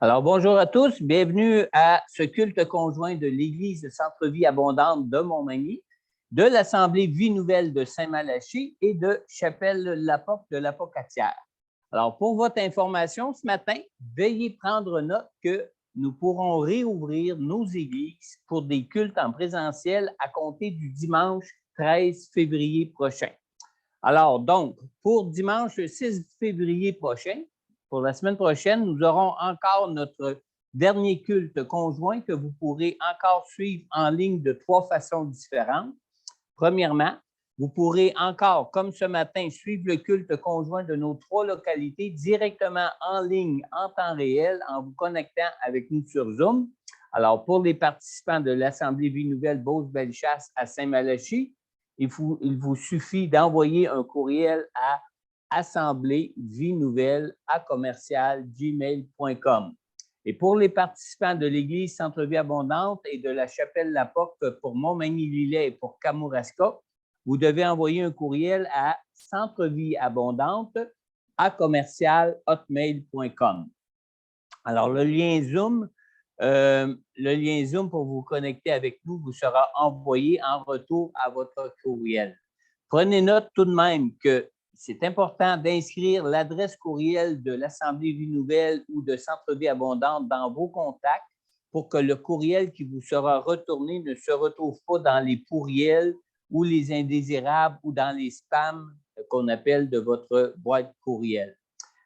Alors, bonjour à tous. Bienvenue à ce culte conjoint de l'Église de Centre-Vie Abondante de Montmagny, de l'Assemblée Vie Nouvelle de Saint-Malachie et de Chapelle-la-Porte de l'Apocatière. Alors, pour votre information, ce matin, veuillez prendre note que nous pourrons réouvrir nos églises pour des cultes en présentiel à compter du dimanche 13 février prochain. Alors, donc, pour dimanche 6 février prochain, pour la semaine prochaine, nous aurons encore notre dernier culte conjoint que vous pourrez encore suivre en ligne de 3 façons différentes. Premièrement, vous pourrez encore, comme ce matin, suivre le culte conjoint de nos 3 localités directement en ligne, en temps réel, en vous connectant avec nous sur Zoom. Alors, pour les participants de l'Assemblée Vie Nouvelle Beauce-Bellechasse à Saint-Malachie, il vous suffit d'envoyer un courriel à assembléevienouvelle@gmail.com. Et pour les participants de l'Église Centre-Vie Abondante et de la Chapelle-la-Porte pour Montmagny-Lillet et pour Kamouraska, vous devez envoyer un courriel à centrevieabondante@hotmail.com. Alors, le lien Zoom pour vous connecter avec nous vous sera envoyé en retour à votre courriel. Prenez note tout de même que c'est important d'inscrire l'adresse courriel de l'Assemblée Vie Nouvelle ou de Centre-Vie Abondante dans vos contacts pour que le courriel qui vous sera retourné ne se retrouve pas dans les pourriels ou les indésirables ou dans les spams qu'on appelle de votre boîte courriel.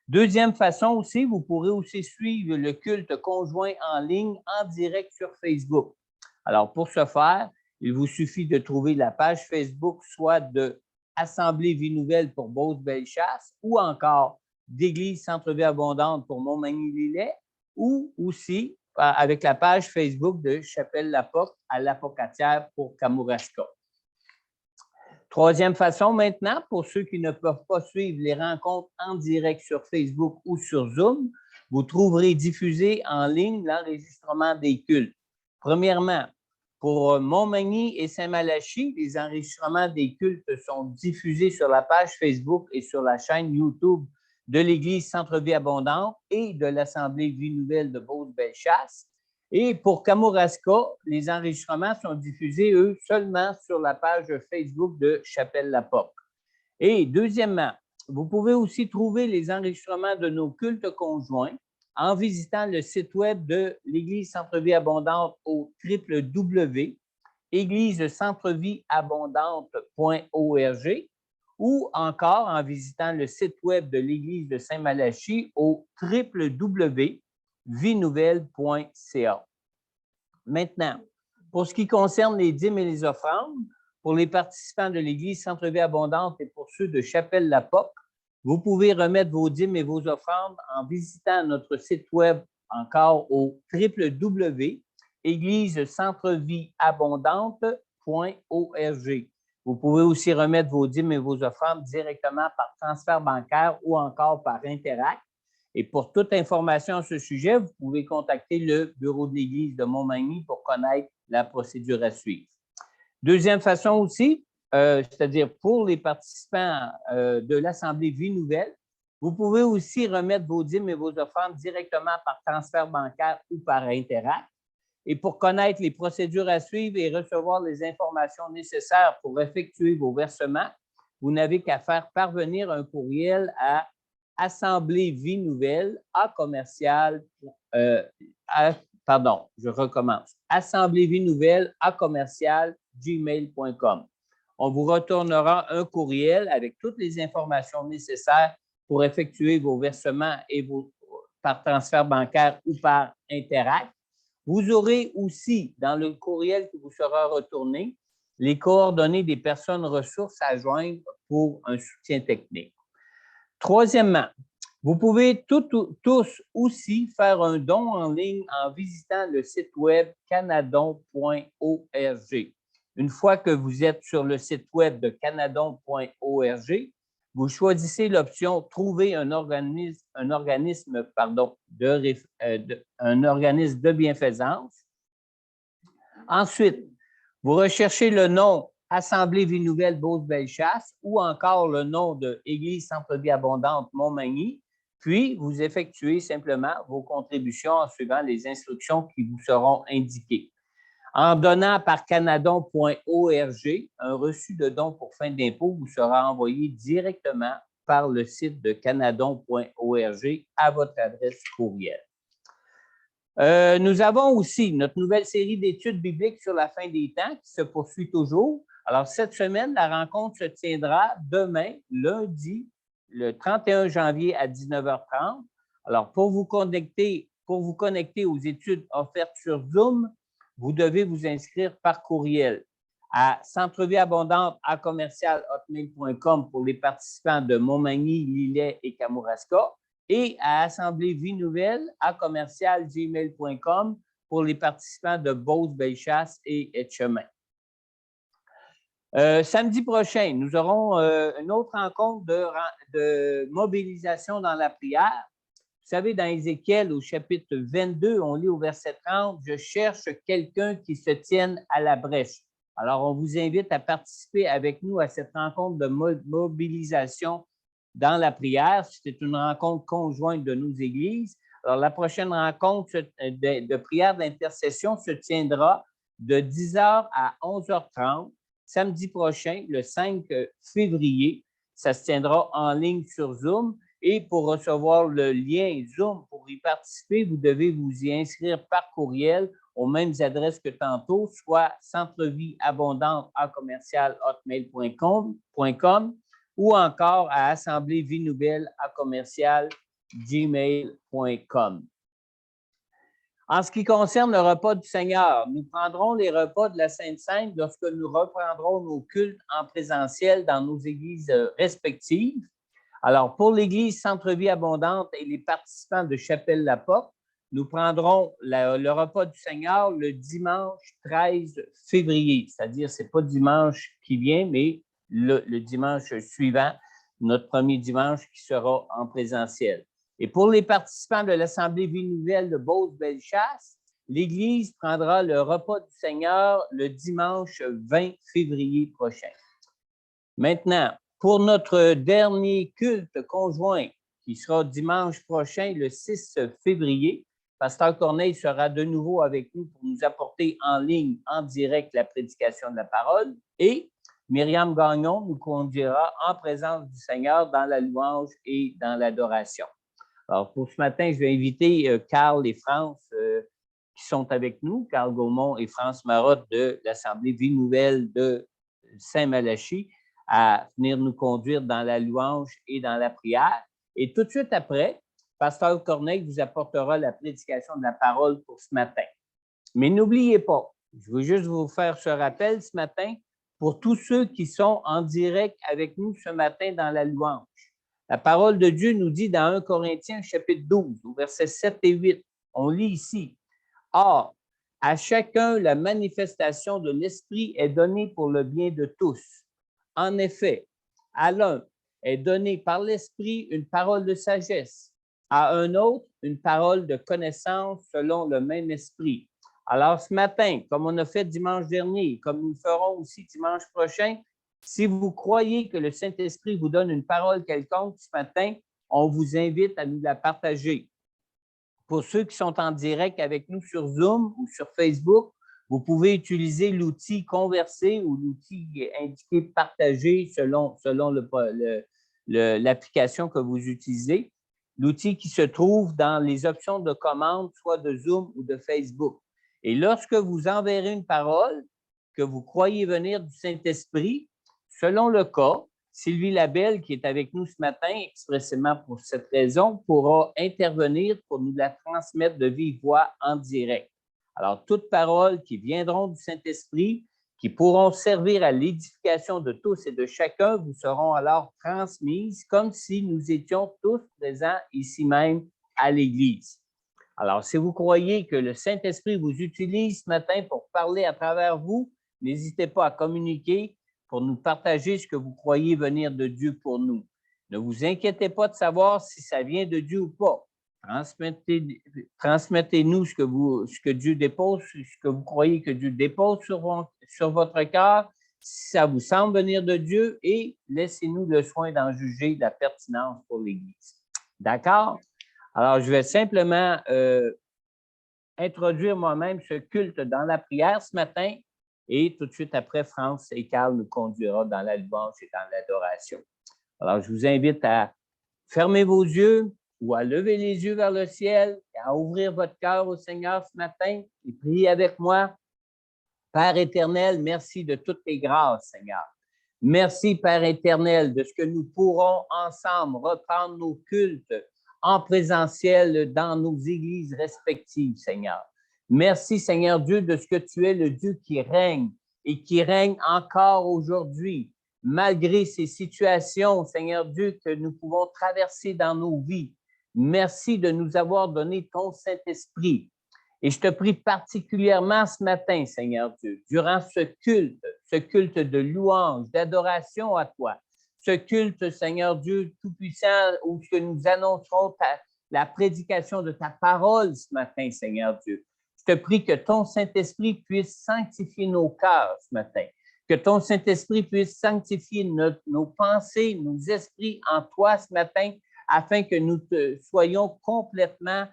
Deuxième façon aussi, vous pourrez aussi suivre le culte conjoint en ligne en direct sur Facebook. Alors, pour ce faire, il vous suffit de trouver la page Facebook soit de Assemblée Vie Nouvelle pour Beauce-Bellechasse ou encore d'Église Centre-Vie Abondante pour Montmagny-Lillet ou aussi avec la page Facebook de Chapelle-la-Porte à l'Apocatière pour Kamouraska. Troisième façon maintenant, pour ceux qui ne peuvent pas suivre les rencontres en direct sur Facebook ou sur Zoom, vous trouverez diffusé en ligne l'enregistrement des cultes. Premièrement, pour Montmagny et Saint-Malachie, les enregistrements des cultes sont diffusés sur la page Facebook et sur la chaîne YouTube de l'Église Centre-Vie Abondante et de l'Assemblée Vie Nouvelle de Beauce-Bellechasse. Et pour Kamouraska, les enregistrements sont diffusés, eux, seulement sur la page Facebook de Chapelle-la-Porte. Et deuxièmement, vous pouvez aussi trouver les enregistrements de nos cultes conjoints en visitant le site web de l'Église Centre-Vie Abondante au www.églisecentrevieabondante.org ou encore en visitant le site web de l'Église de Saint-Malachie au www.vienouvelle.ca. Maintenant, pour ce qui concerne les dîmes et les offrandes, pour les participants de l'Église Centre-Vie Abondante et pour ceux de Chapelle-la-Porte, vous pouvez remettre vos dîmes et vos offrandes en visitant notre site web encore au www.églisecentrevieabondante.org. Vous pouvez aussi remettre vos dîmes et vos offrandes directement par transfert bancaire ou encore par Interact. Et pour toute information à ce sujet, vous pouvez contacter le bureau de l'Église de Montmagny pour connaître la procédure à suivre. Deuxième façon aussi, c'est-à-dire pour les participants de l'Assemblée Vie Nouvelle, vous pouvez aussi remettre vos dîmes et vos offrandes directement par transfert bancaire ou par Interact. Et pour connaître les procédures à suivre et recevoir les informations nécessaires pour effectuer vos versements, vous n'avez qu'à faire parvenir un courriel à Assemblée Vie Nouvelle Assemblée Vie Nouvelle @gmail.com. On vous retournera un courriel avec toutes les informations nécessaires pour effectuer vos versements et par transfert bancaire ou par Interact. Vous aurez aussi, dans le courriel qui vous sera retourné, les coordonnées des personnes ressources à joindre pour un soutien technique. Troisièmement, vous pouvez tous aussi faire un don en ligne en visitant le site web canadon.org. Une fois que vous êtes sur le site web de canadon.org, vous choisissez l'option « Trouver un organisme de bienfaisance ». Ensuite, vous recherchez le nom Assemblée Vie Nouvelle Beauce-Bellechasse ou encore le nom de Église Centre-Vie Abondante Montmagny. Puis, vous effectuez simplement vos contributions en suivant les instructions qui vous seront indiquées. En donnant par canadon.org, un reçu de don pour fin d'impôt vous sera envoyé directement par le site de canadon.org à votre adresse courriel. Nous avons aussi notre nouvelle série d'études bibliques sur la fin des temps qui se poursuit toujours. Alors, cette semaine, la rencontre se tiendra demain, lundi, le 31 janvier à 19h30. Alors, pour vous connecter aux études offertes sur Zoom, vous devez vous inscrire par courriel à centrevieabondante@hotmail.com pour les participants de Montmagny, Lillet et Kamouraska et à Assemblée Vie Nouvelle @gmail.com pour les participants de Beauce-Bellechasse et Etchemin. Samedi prochain, nous aurons une autre rencontre de mobilisation dans la prière. Vous savez, dans Ézéchiel, au chapitre 22, on lit au verset 30, « Je cherche quelqu'un qui se tienne à la brèche ». Alors, on vous invite à participer avec nous à cette rencontre de mobilisation dans la prière. C'est une rencontre conjointe de nos églises. Alors, la prochaine rencontre de prière d'intercession se tiendra de 10h à 11h30, samedi prochain, le 5 février. Ça se tiendra en ligne sur Zoom. Et pour recevoir le lien Zoom pour y participer, vous devez vous y inscrire par courriel aux mêmes adresses que tantôt, soit centrevieabondante@hotmail.com ou encore à Assemblée Vie Nouvelle @gmail.com. En ce qui concerne le repas du Seigneur, nous prendrons les repas de la Sainte Seine lorsque nous reprendrons nos cultes en présentiel dans nos églises respectives. Alors, pour l'Église Centre-Vie Abondante et les participants de Chapelle-la-Porte, nous prendrons le repas du Seigneur le dimanche 13 février, c'est-à-dire ce n'est pas dimanche qui vient, mais le dimanche suivant, notre premier dimanche qui sera en présentiel. Et pour les participants de l'Assemblée Vie Nouvelle de Beauce-Bellechasse, l'Église prendra le repas du Seigneur le dimanche 20 février prochain. Maintenant, pour notre dernier culte conjoint, qui sera dimanche prochain, le 6 février, Pasteur Corneille sera de nouveau avec nous pour nous apporter en ligne, en direct, la prédication de la parole. Et Myriam Gagnon nous conduira en présence du Seigneur dans la louange et dans l'adoration. Alors, pour ce matin, je vais inviter Carl et France qui sont avec nous, Carl Gaumont et France Marotte de l'Assemblée Vie Nouvelle de Saint-Malachie, à venir nous conduire dans la louange et dans la prière. Et tout de suite après, Pasteur Corneille vous apportera la prédication de la parole pour ce matin. Mais n'oubliez pas, je veux juste vous faire ce rappel ce matin pour tous ceux qui sont en direct avec nous ce matin dans la louange. La parole de Dieu nous dit dans 1 Corinthiens chapitre 12, au versets 7 et 8, on lit ici, « Or, à chacun la manifestation de l'Esprit est donnée pour le bien de tous. En effet, à l'un est donnée par l'Esprit une parole de sagesse, à un autre une parole de connaissance selon le même Esprit. » Alors ce matin, comme on a fait dimanche dernier, comme nous le ferons aussi dimanche prochain, si vous croyez que le Saint-Esprit vous donne une parole quelconque ce matin, on vous invite à nous la partager. Pour ceux qui sont en direct avec nous sur Zoom ou sur Facebook, vous pouvez utiliser l'outil Converser ou l'outil indiqué Partager selon l'application que vous utilisez. L'outil qui se trouve dans les options de commande, soit de Zoom ou de Facebook. Et lorsque vous enverrez une parole que vous croyez venir du Saint-Esprit, selon le cas, Sylvie Labelle, qui est avec nous ce matin expressément pour cette raison, pourra intervenir pour nous la transmettre de vive voix en direct. Alors, toutes paroles qui viendront du Saint-Esprit, qui pourront servir à l'édification de tous et de chacun, vous seront alors transmises comme si nous étions tous présents ici même à l'Église. Alors, si vous croyez que le Saint-Esprit vous utilise ce matin pour parler à travers vous, n'hésitez pas à communiquer pour nous partager ce que vous croyez venir de Dieu pour nous. Ne vous inquiétez pas de savoir si ça vient de Dieu ou pas. Transmettez-nous ce que Dieu dépose, ce que vous croyez que Dieu dépose sur votre cœur, si ça vous semble venir de Dieu, et laissez-nous le soin d'en juger la pertinence pour l'Église. D'accord? Alors, je vais simplement introduire moi-même ce culte dans la prière ce matin, et tout de suite après, France et Carl nous conduira dans la louange et dans l'adoration. Alors, je vous invite à fermer vos yeux ou à lever les yeux vers le ciel et à ouvrir votre cœur au Seigneur ce matin et prier avec moi. Père éternel, merci de toutes tes grâces, Seigneur. Merci, Père éternel, de ce que nous pourrons ensemble reprendre nos cultes en présentiel dans nos églises respectives, Seigneur. Merci, Seigneur Dieu, de ce que tu es le Dieu qui règne et qui règne encore aujourd'hui, malgré ces situations, Seigneur Dieu, que nous pouvons traverser dans nos vies. Merci de nous avoir donné ton Saint-Esprit. Et je te prie particulièrement ce matin, Seigneur Dieu, durant ce culte de louange, d'adoration à toi, ce culte, Seigneur Dieu Tout-Puissant, où nous annoncerons la prédication de ta parole ce matin, Seigneur Dieu. Je te prie que ton Saint-Esprit puisse sanctifier nos cœurs ce matin, que ton Saint-Esprit puisse sanctifier nos pensées, nos esprits en toi ce matin, afin que nous soyons complètement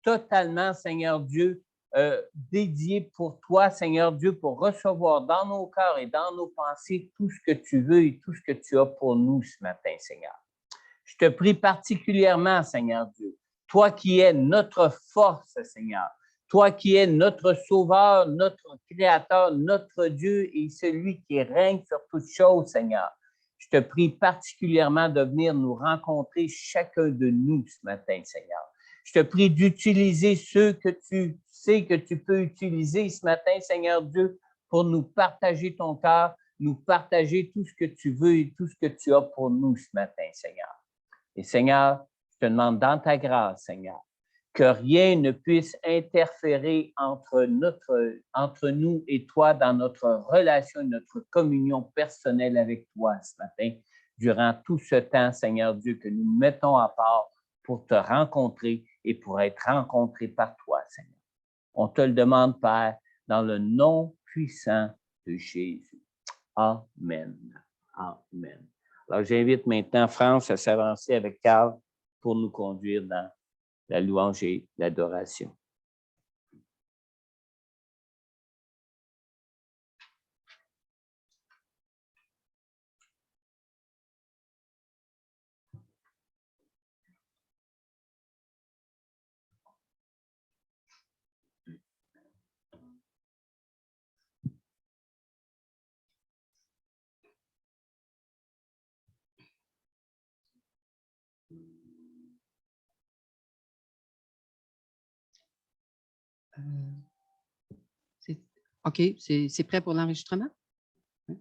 totalement, Seigneur Dieu, dédié pour toi, Seigneur Dieu, pour recevoir dans nos cœurs et dans nos pensées tout ce que tu veux et tout ce que tu as pour nous ce matin, Seigneur. Je te prie particulièrement, Seigneur Dieu, toi qui es notre force, Seigneur, toi qui es notre Sauveur, notre Créateur, notre Dieu et celui qui règne sur toutes choses, Seigneur. Je te prie particulièrement de venir nous rencontrer chacun de nous ce matin, Seigneur. Je te prie d'utiliser ceux que tu sais que tu peux utiliser ce matin, Seigneur Dieu, pour nous partager ton cœur, nous partager tout ce que tu veux et tout ce que tu as pour nous ce matin, Seigneur. Et Seigneur, je te demande dans ta grâce, Seigneur, que rien ne puisse interférer entre nous et toi dans notre relation, notre communion personnelle avec toi ce matin, durant tout ce temps, Seigneur Dieu, que nous mettons à part pour te rencontrer et pour être rencontré par toi, Seigneur. On te le demande, Père, dans le nom puissant de Jésus. Amen. Amen. Alors, j'invite maintenant France à s'avancer avec Carl pour nous conduire dans la louange et l'adoration. OK, c'est prêt pour l'enregistrement? Oui.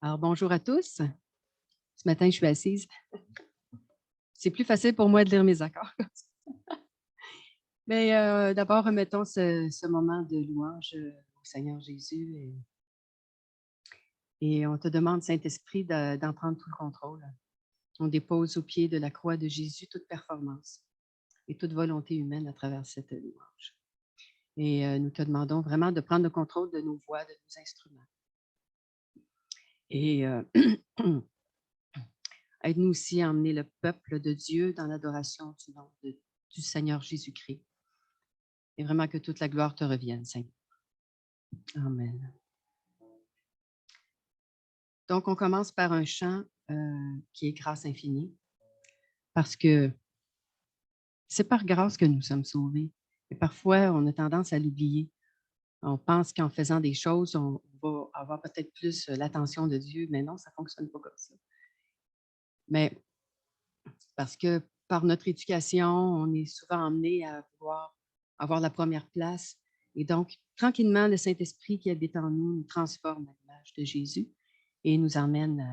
Alors, bonjour à tous. Ce matin, je suis assise. C'est plus facile pour moi de lire mes accords. Mais d'abord, remettons ce moment de louange au Seigneur Jésus. Et on te demande, Saint-Esprit, d'en prendre tout le contrôle. On dépose au pied de la croix de Jésus toute performance et toute volonté humaine à travers cette louange. Et nous te demandons vraiment de prendre le contrôle de nos voix, de nos instruments. Et aide-nous aussi à emmener le peuple de Dieu dans l'adoration du nom du Seigneur Jésus-Christ. Et vraiment que toute la gloire te revienne, Seigneur. Amen. Donc, on commence par un chant qui est grâce infinie, parce que c'est par grâce que nous sommes sauvés. Et parfois, on a tendance à l'oublier. On pense qu'en faisant des choses, on va avoir peut-être plus l'attention de Dieu, mais non, ça ne fonctionne pas comme ça. Mais parce que par notre éducation, on est souvent emmené à pouvoir avoir la première place. Et donc, tranquillement, le Saint-Esprit qui habite en nous nous transforme à l'image de Jésus et nous emmène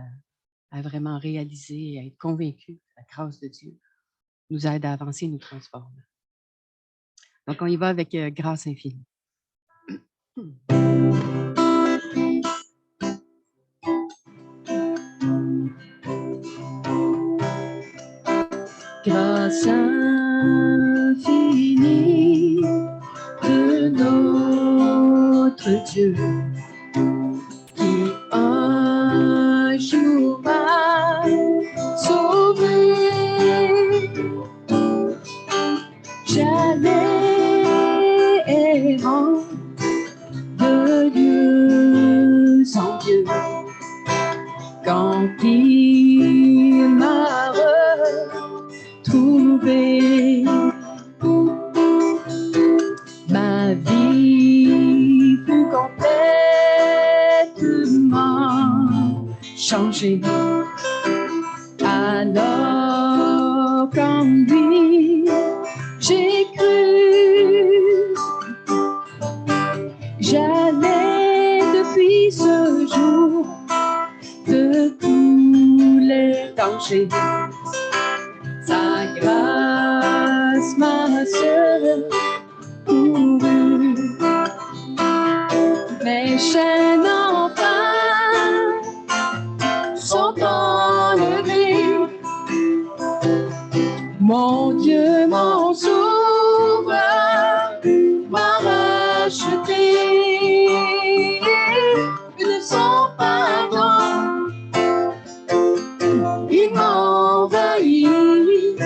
à vraiment réaliser, à être convaincus que la grâce de Dieu nous aide à avancer et nous transforme. Donc, on y va avec grâce infinie. grâce infinie de notre Dieu qui un jour m'a sauvé. J'allais errant de Dieu en Dieu quand il m'a retrouvé. Ma vie fut complètement changée. Alors qu'en lui j'ai cru, j'allais depuis ce jour de tous les dangers. Sa grâce m'a secouru. Mes chaînes enfin sont enlevées. Mon Dieu, mon sauveur, m'a racheté de son pardon. Il m'envahit,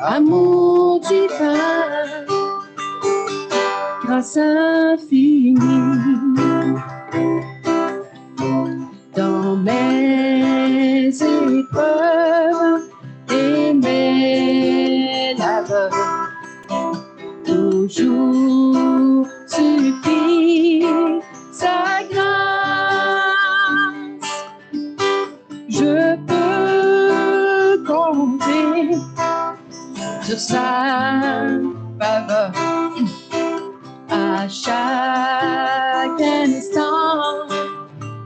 amour divin, grâce infinie. Dans mes épreuves et mes labeurs, toujours suffit sa grâce. Je peux compter sur sa faveur à chaque instant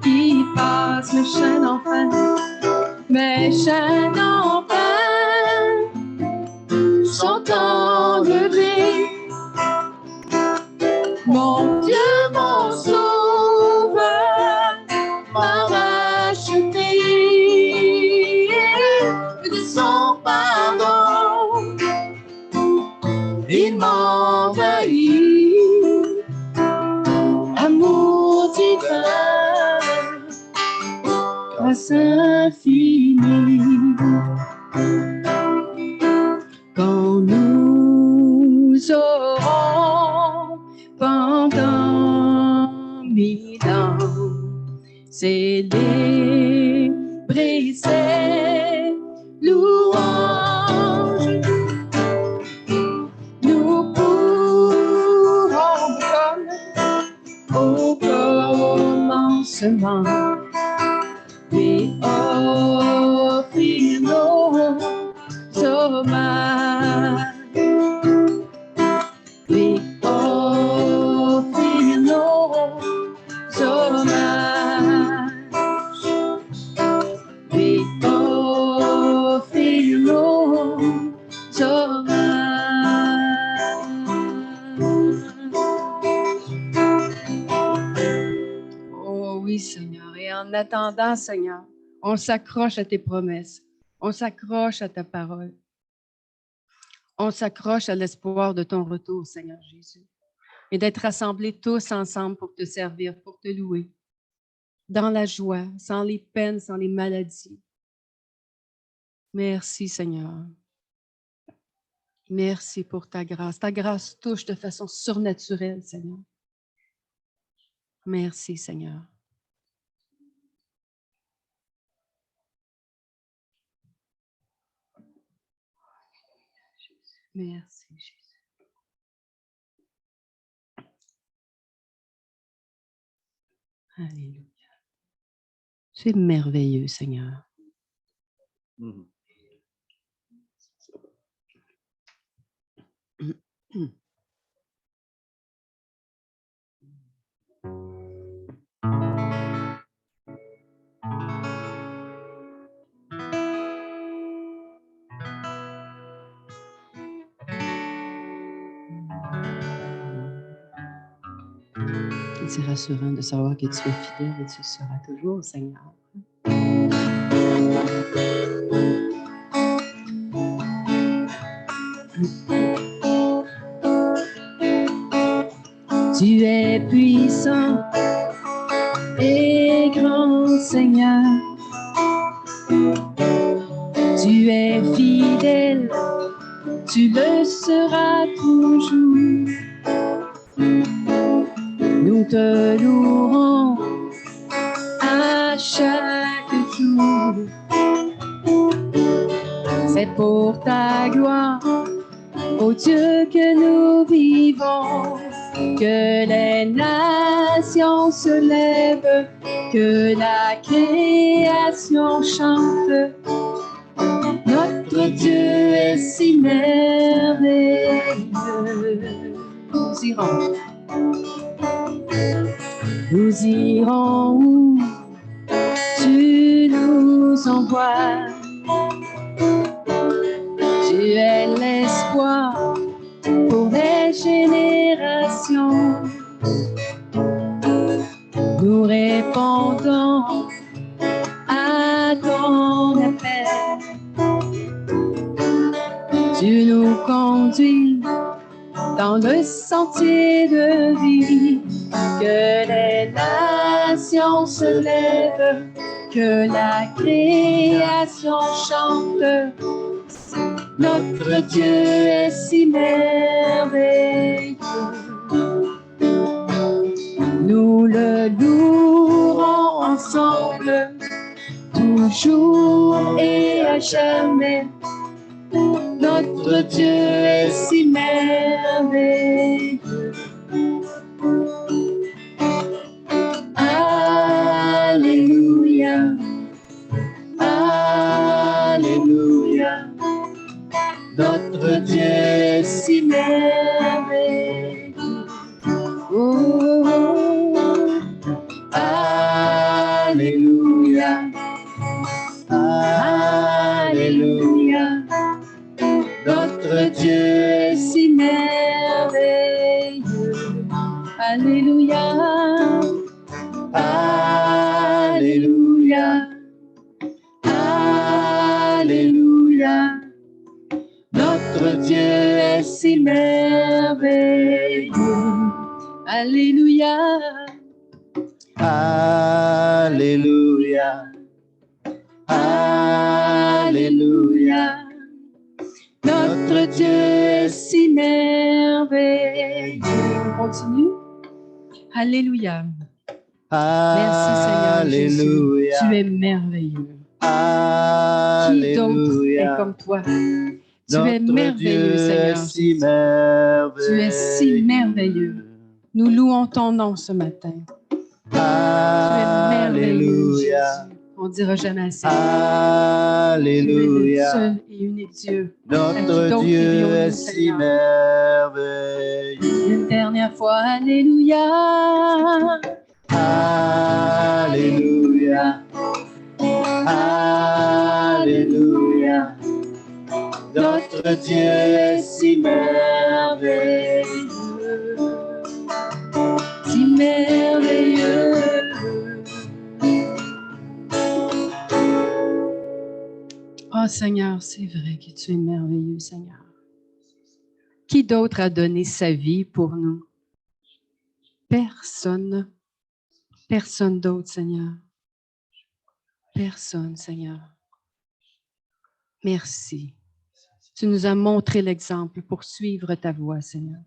qui passe. Mes chaînes enfin, mes chaînes enfin sont enlevées. Mon Dieu, mon sauveur, m'a racheté de son pardon. Il m'envahit, amour divin, grâce infinie. Quand nous aurons pendant 1000 ans célébrer ses louanges, nous pourrons comme au commencement lui offrir nos hommages, lui offrir nos hommages, lui offrir nos hommages. Oh oui, Seigneur, et en attendant, Seigneur, on s'accroche à tes promesses, on s'accroche à ta parole. On s'accroche à l'espoir de ton retour, Seigneur Jésus, et d'être rassemblés tous ensemble pour te servir, pour te louer, dans la joie, sans les peines, sans les maladies. Merci, Seigneur. Merci pour ta grâce. Ta grâce touche de façon surnaturelle, Seigneur. Merci, Seigneur. Merci, Jésus. Alléluia. C'est merveilleux, Seigneur. Mm. C'est rassurant de savoir que tu es fidèle et tu le seras toujours, Seigneur. Tu es puissant et grand Seigneur. Tu es fidèle, tu le seras toujours. Nous te louerons à chaque jour. C'est pour ta gloire, ô Dieu, que nous vivons, que les nations se lèvent, que la création chante. Notre Dieu est si merveilleux. Nous irons. Nous irons où tu nous envoies. Tu es l'espoir pour les générations. Nous répondons à ton appel. Tu nous conduis dans le sentier de vie. Que les nations se lèvent, que la création chante. Notre Dieu est si merveilleux. Nous le louerons ensemble, toujours et à jamais. Notre Dieu est si merveilleux. Alléluia, Alléluia. Notre Dieu est si merveilleux. Oh, Alléluia, Alléluia. Notre Dieu est si merveilleux. Alléluia, Alléluia, Alléluia. Notre Dieu est si merveilleux. Alléluia, Alléluia. Alléluia. Notre Dieu est si merveilleux. On continue. Alléluia. Merci Seigneur Jésus. Tu es merveilleux. Qui d'autre est comme toi? Tu es merveilleux, Seigneur. Si merveilleux. Tu es si merveilleux. Nous louons ton nom ce matin. Tu es merveilleux, Jésus. On ne dira jamais assez. Alléluia. Tu es le seul et unique Dieu. Notre Dieu est si merveilleux. Une dernière fois, Alléluia. Alléluia. Alléluia. Notre Dieu est si merveilleux. Si merveilleux. Oh Seigneur, c'est vrai que tu es merveilleux, Seigneur. Qui d'autre a donné sa vie pour nous? Personne. Personne d'autre, Seigneur. Personne, Seigneur. Merci. Tu nous as montré l'exemple pour suivre ta voie, Seigneur.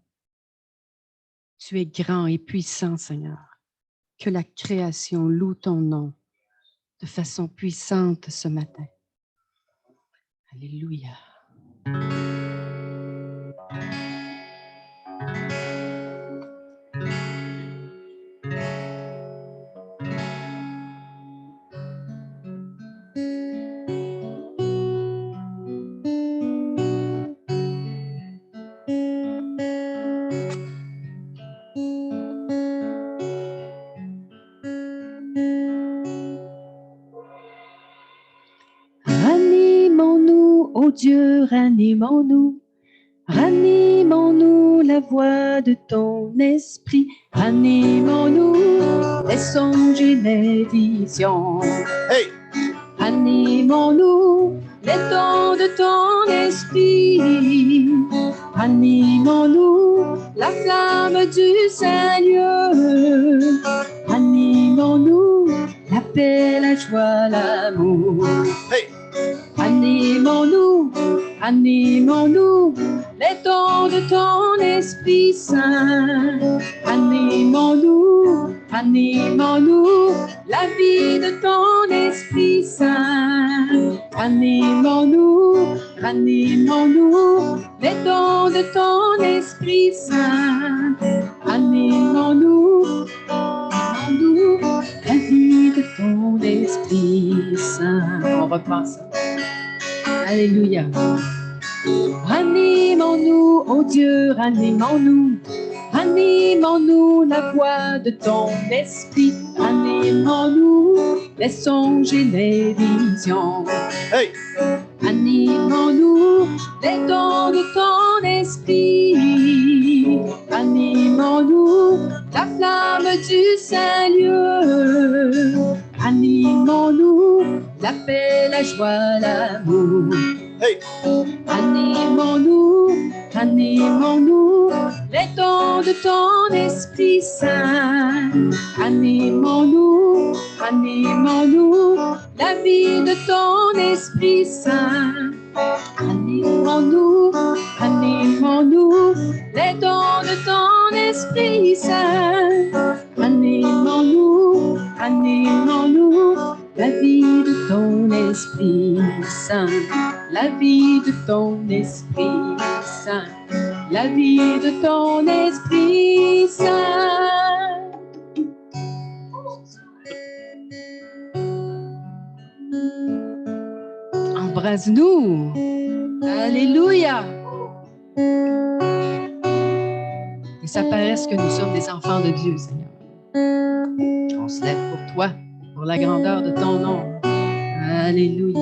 Tu es grand et puissant, Seigneur. Que la création loue ton nom de façon puissante ce matin. Alléluia. Ranimons-nous, ô Dieu, ranimons-nous. Ranimons-nous la voix de ton esprit. Ranimons-nous les songes et les visions. Hey! Ranimons-nous les dons de ton esprit. Ranimons-nous la flamme du Seigneur. paix, la joie, l'amour. Hey! Animons-nous, animons-nous, les dons de ton Esprit Saint. Animons-nous, animons-nous, la vie de ton Esprit Saint. Animons-nous, animons-nous, les dons de ton Esprit Saint. Animons-nous, animons-nous, la vie de ton Esprit Saint. On reprend ça. Alléluia. Ranimons-nous, ô Dieu, ranimons-nous. Ranimons-nous la voix de ton esprit. Ranimons-nous les songes et les visions. Hey! Animons-nous les dons de ton esprit. Animons-nous la flamme du Saint-Lieu. Animons-nous la paix, la joie, l'amour. Hey! Animons-nous, animons-nous les dons de ton Esprit Saint. Animons-nous, animons-nous la vie de ton Esprit Saint. Animons-nous, animons-nous les dons de ton Esprit Saint. Animons-nous, animons-nous la vie de ton Esprit Saint. La vie de ton Esprit Saint. La vie de ton Esprit Saint. Embrasse-nous. Alléluia. Que ça paraisse que nous sommes des enfants de Dieu, Seigneur. On se lève pour toi, pour la grandeur de ton nom. Alléluia.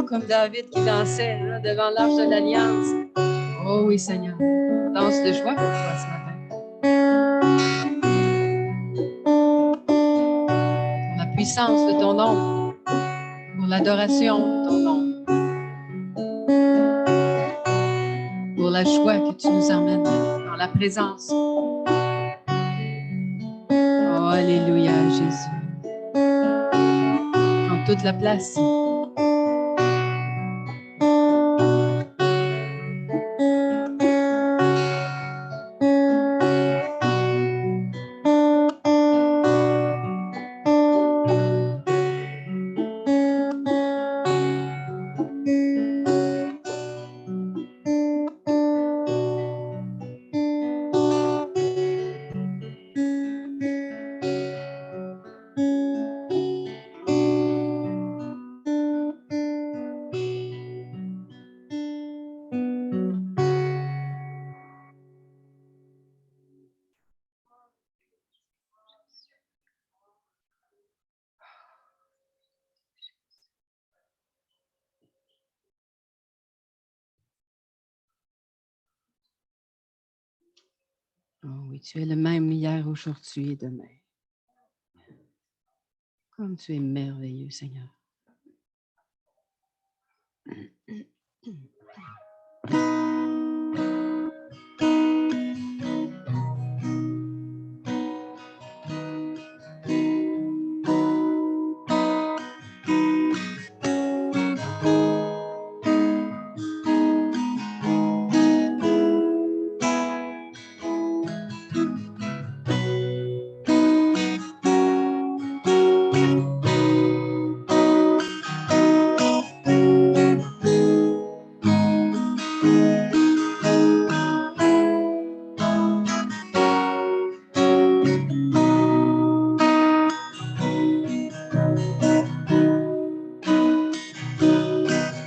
Comme David qui dansait devant l'arche de l'Alliance. Oh oui, Seigneur. Danse de joie pour toi ce matin. Pour la puissance de ton nom. Pour l'adoration de ton nom. Pour la joie que tu nous emmènes dans la présence. Oh, alléluia, Jésus. Prends toute la place. Oh oui, tu es le même hier, aujourd'hui et demain. Comme tu es merveilleux, Seigneur.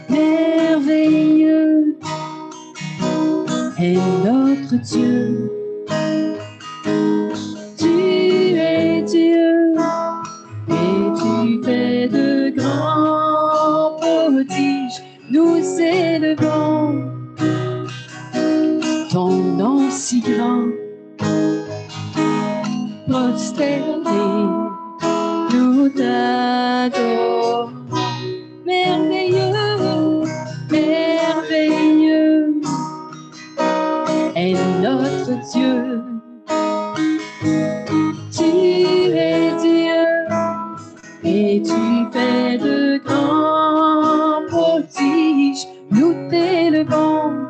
Merveilleux est notre Dieu. Tu es Dieu et tu fais prosternés, nous t'adorons. Merveilleux, merveilleux est notre Dieu. Tu es Dieu et tu fais de grands prodiges. Nous t'élevons,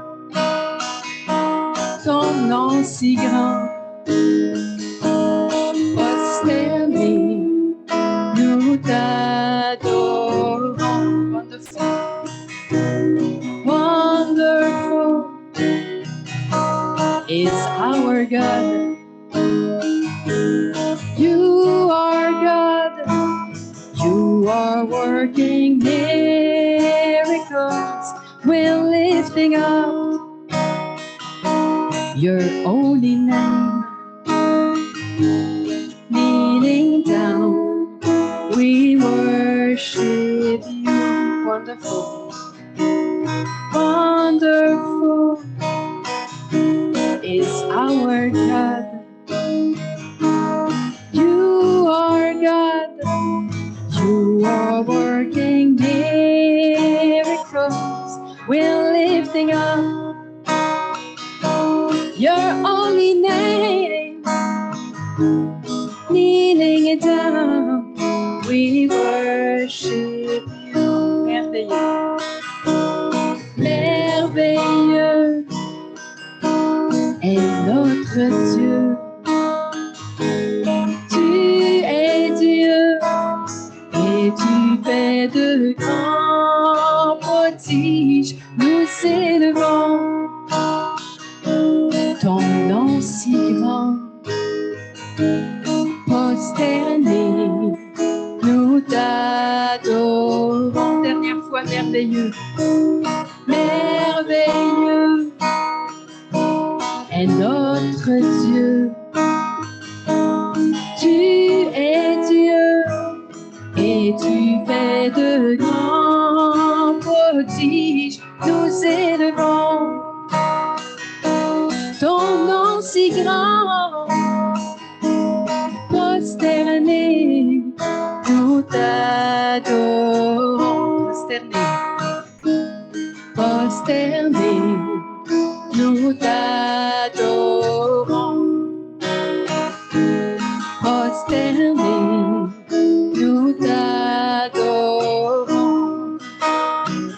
ton nom si grand. Prosternés, nous t'adorons. Wonderful is our God. You are God. You are working miracles. We're lifting up your holy name. Kneeling down, we worship you. Wonderful, wonderful is our God. You are God. You are working miracles. We're lifting up your holy name. Kneeling it down, we worship you. Merveilleux, merveilleux est notre Dieu. Tu es Dieu et tu fais de grands prodiges. Nous élevons ton nom si grand. Prosternés, nous t'adorons. Dernière fois, merveilleux, merveilleux est notre Dieu. Tu es Dieu et tu fais de grands prodiges. Nous élevons ton nom si grand. Prosternés, nous t'adorons. Prosternés, nous t'adorons. Prosternés, nous t'adorons.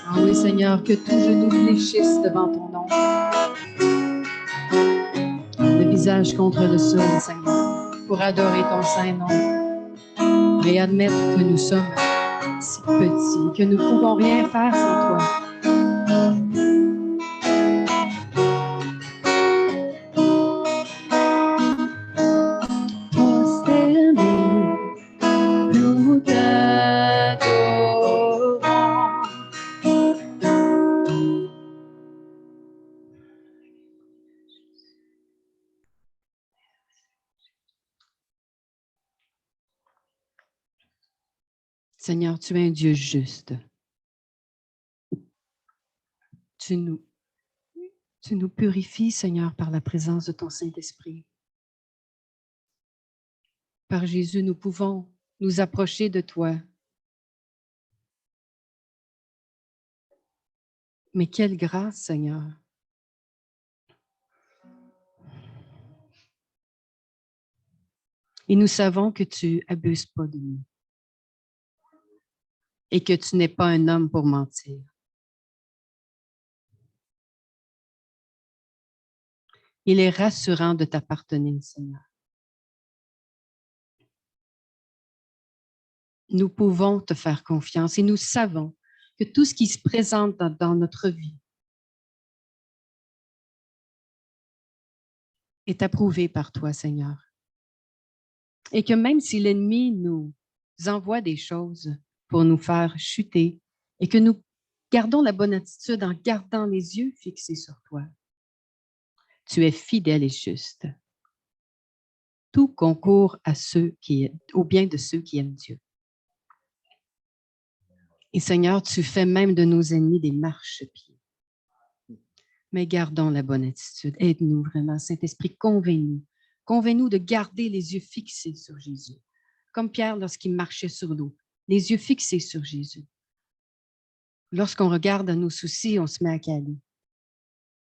Ah oui, Seigneur, que tout genou fléchisse devant ton nom. Le visage contre le sol, Seigneur, pour adorer ton saint nom. Et admettre que nous sommes si petits, que nous ne pouvons rien faire sans toi. Prosternés, nous t'adorons. Seigneur, tu es un Dieu juste. Tu nous purifies, Seigneur, par la présence de ton Saint-Esprit. Par Jésus, nous pouvons nous approcher de toi. Mais quelle grâce, Seigneur! Et nous savons que tu abuses pas de nous et que tu n'es pas un homme pour mentir. Il est rassurant de t'appartenir, Seigneur. Nous pouvons te faire confiance et nous savons que tout ce qui se présente dans notre vie est approuvé par toi, Seigneur. Et que même si l'ennemi nous envoie des choses pour nous faire chuter et que nous gardons la bonne attitude en gardant les yeux fixés sur toi, tu es fidèle et juste. Tout concourt au bien de ceux qui aiment Dieu. Et Seigneur, tu fais même de nos ennemis des marchepieds. Mais gardons la bonne attitude. Aide-nous vraiment, Saint-Esprit, convainc-nous Convainc-nous de garder les yeux fixés sur Jésus, comme Pierre lorsqu'il marchait sur l'eau, les yeux fixés sur Jésus. Lorsqu'on regarde à nos soucis, on se met à caler.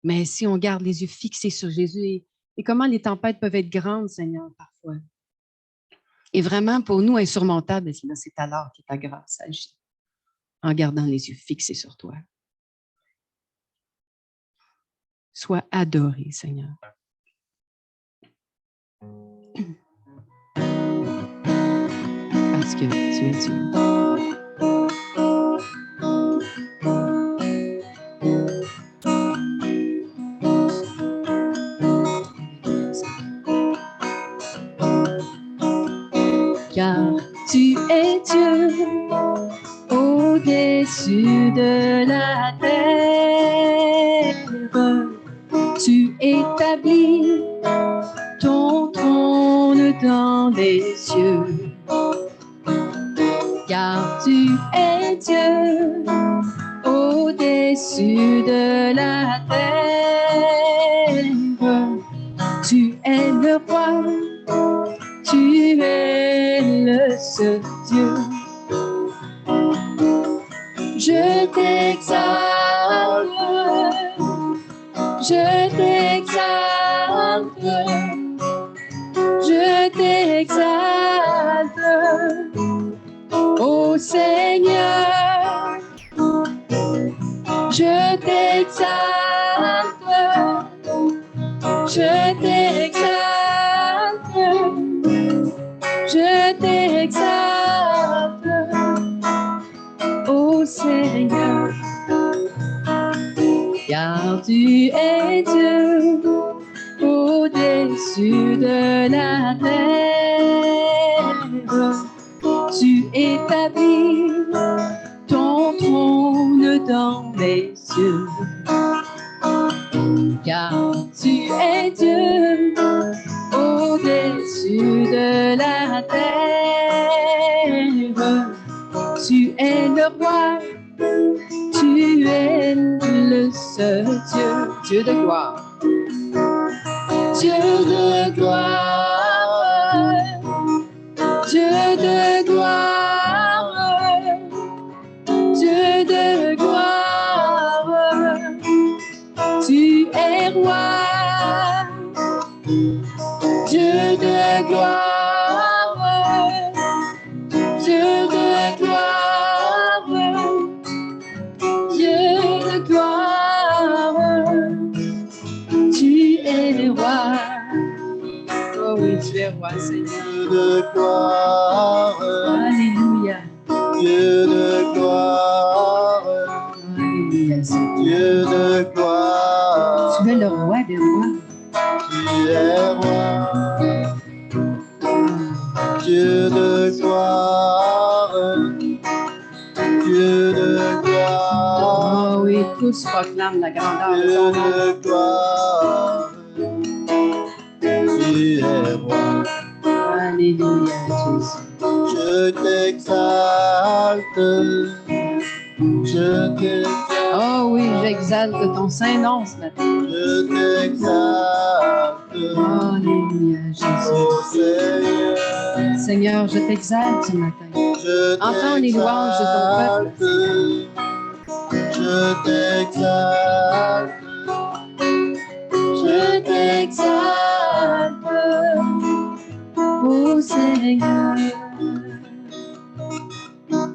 Mais si on garde les yeux fixés sur Jésus, et comment les tempêtes peuvent être grandes, Seigneur, parfois. Et vraiment, pour nous, insurmontable, c'est alors que ta grâce agit, en gardant les yeux fixés sur toi. Sois adoré, Seigneur. Parce que tu es Dieu. Car tu es Dieu au-dessus de la terre. Tu établis ton trône dans les cieux. Car tu es Dieu au-dessus de la terre. Tu es le roi, tu es le seul Dieu. Je t'exalte, je t'exalte, je t'exalte, ô Seigneur. Je t'exalte, je t'exalte, je t'exalte, ô Seigneur. Car tu es Dieu au-dessus de la terre. Tu établis ton trône dans les cieux. Car tu es Dieu au-dessus de la terre. Tu es le roi, tu es le seul Dieu, Dieu de gloire. Dieu de gloire, Dieu de gloire, Dieu de gloire, tu es roi. Dieu de gloire, Dieu de gloire, Dieu de gloire, tu es roi. Oh oui, tu es roi, Seigneur. Dieu de gloire, Alléluia. Dieu de gloire, Alléluia, Seigneur. Dieu de gloire, Tu es le roi des rois. tu es roi. Dieu de gloire, Dieu de gloire, Oh oui, tous proclament la grandeur de Dieu ton nom. de gloire, tu es roi. Alléluia, Jésus. Je t'exalte, je t'exalte, Oh oui, j'exalte ton saint nom ce matin. je t'exalte, Alléluia, Jésus. ô Seigneur. Seigneur, je t'exalte ce matin. Je Entends les louanges de ton peuple. je t'exalte, Je t'exalte, ô Seigneur,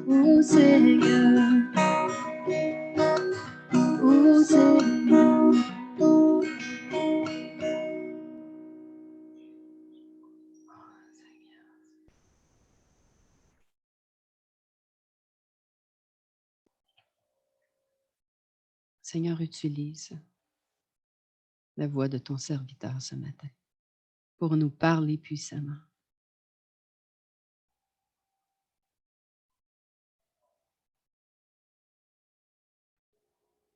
ô Seigneur, ô Seigneur. Seigneur, utilise la voix de ton serviteur ce matin pour nous parler puissamment.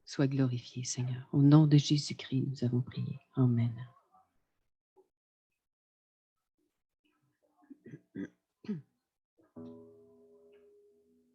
Sois glorifié, Seigneur. Au nom de Jésus-Christ, nous avons prié. Amen.